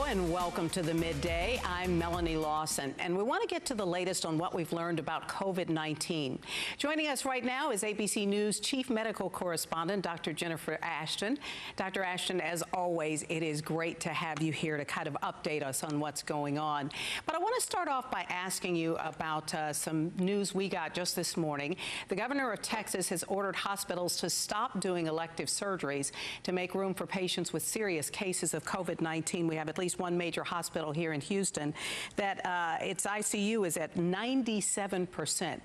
and welcome to the Midday. I'm Melanie Lawson, and we want to get to the latest on what we've learned about COVID-19. Joining us right now is ABC News Chief Medical Correspondent, Dr. Jennifer Ashton. Dr. Ashton, as always, it is great to have you here to kind of update us on what's going on. But I want to start off by asking you about some news we got just this morning. The governor of Texas has ordered hospitals to stop doing elective surgeries to make room for patients with serious cases of COVID-19. We have at least one major hospital here in Houston that its ICU is at 97%.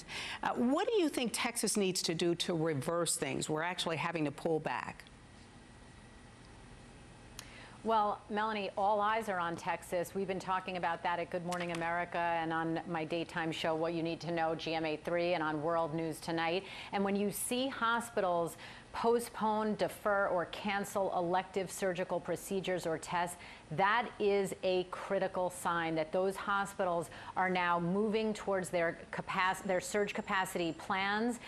What do you think Texas needs to do to reverse things? We're actually having to pull back. Well, Melanie, all eyes are on Texas. We've been talking about that at Good Morning America and on my daytime show, What You Need to Know, GMA3, and on World News Tonight. And when you see hospitals postpone, defer, or cancel elective surgical procedures or tests, that is a critical sign that those hospitals are now moving towards their surge capacity plans,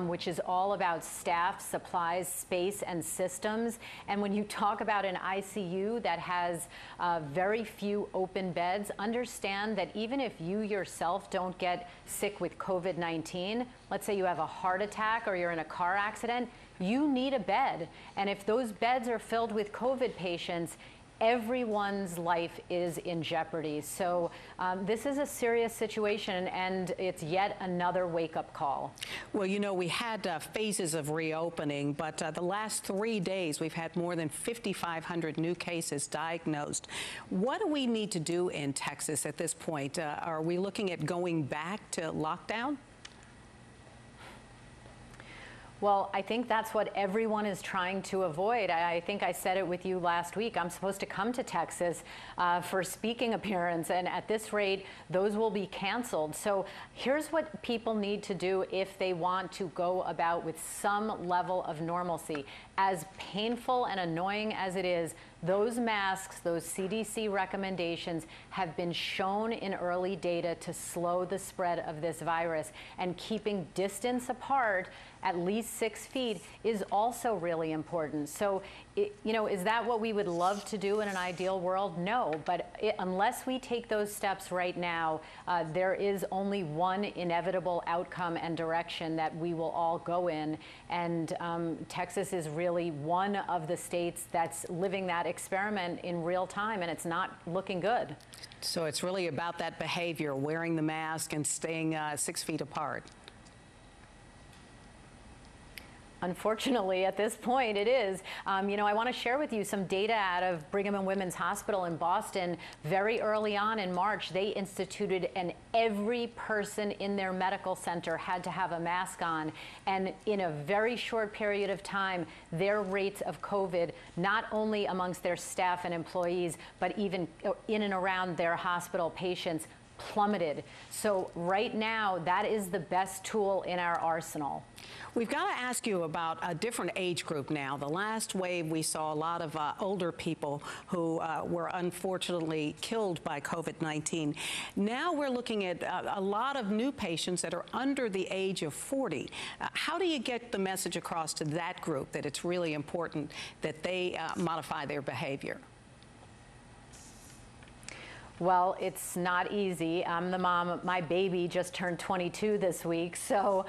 which is all about staff, supplies, space, and systems. And when you talk about an ICU that has very few open beds, understand that even if you yourself don't get sick with COVID-19, let's say you have a heart attack or you're in a car accident, you need a bed. And if those beds are filled with COVID patients, everyone's life is in jeopardy. So this is a serious situation, and it's yet another wake-up call. Well, you know, we had phases of reopening, but the last 3 days we've had more than 5,500 new cases diagnosed. What do we need to do in Texas at this point? Are we looking at going back to lockdown? Well, I think that's what everyone is trying to avoid. I think I said it with you last week. I'm supposed to come to Texas for speaking appearance, and at this rate, those will be canceled. So here's what people need to do if they want to go about with some level of normalcy. As painful and annoying as it is, those masks, those CDC recommendations have been shown in early data to slow the spread of this virus, and keeping distance apart, at least 6 feet, is also really important. So, you know, is that what we would love to do in an ideal world? No, but unless we take those steps right now, there is only one inevitable outcome and direction that we will all go in, and Texas is really one of the states that's living that experiment in real time, and it's not looking good. So it's really about that behavior, wearing the mask and staying 6 feet apart. Unfortunately, at this point, it is. You know, I want to share with you some data out of Brigham and Women's Hospital in Boston. Very early on in March, they instituted every person in their medical center had to have a mask on. And in a very short period of time, their rates of COVID, not only amongst their staff and employees, but even in and around their hospital patients, plummeted. So right now, that is the best tool in our arsenal. We've got to ask you about a different age group now. The last wave, we saw a lot of older people who were unfortunately killed by COVID-19. Now we're looking at a lot of new patients that are under the age of 40. How do you get the message across to that group that it's really important that they modify their behavior? Well, it's not easy. I'm the mom. My baby just turned 22 this week. So,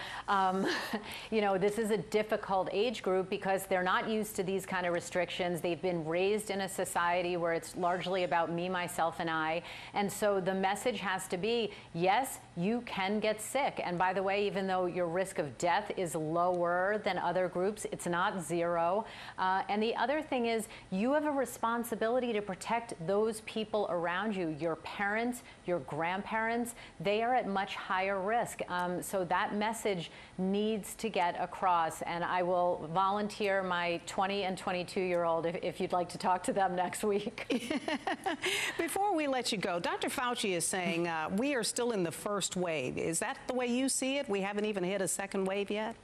you know, this is a difficult age group because they're not used to these kind of restrictions. They've been raised in a society where it's largely about me, myself, and I. And so the message has to be, yes, you can get sick. And by the way, even though your risk of death is lower than other groups, it's not zero. And the other thing is, you have a responsibility to protect those people around you. Your parents, your grandparents, they are at much higher risk. So that message needs to get across. And I will volunteer my 20 and 22-year-old if you'd like to talk to them next week. Before we let you go, Dr. Fauci is saying we are still in the first wave. Is that the way you see it? We haven't even hit a second wave yet?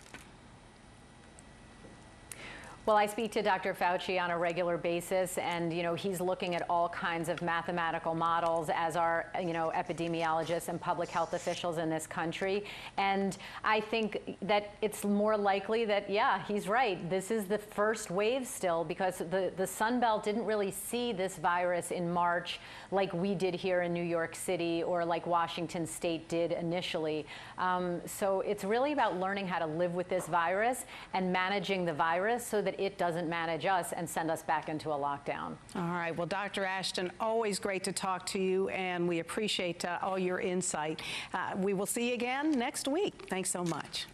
Well, I speak to Dr. Fauci on a regular basis, and he's looking at all kinds of mathematical models, as are epidemiologists and public health officials in this country. And I think that it's more likely that, yeah, he's right. This is the first wave still, because the Sun Belt didn't really see this virus in March like we did here in New York City or like Washington State did initially. So it's really about learning how to live with this virus and managing the virus so that it doesn't manage us and send us back into a lockdown. All right. Well, Dr. Ashton, always great to talk to you, and we appreciate all your insight. We will see you again next week. Thanks so much.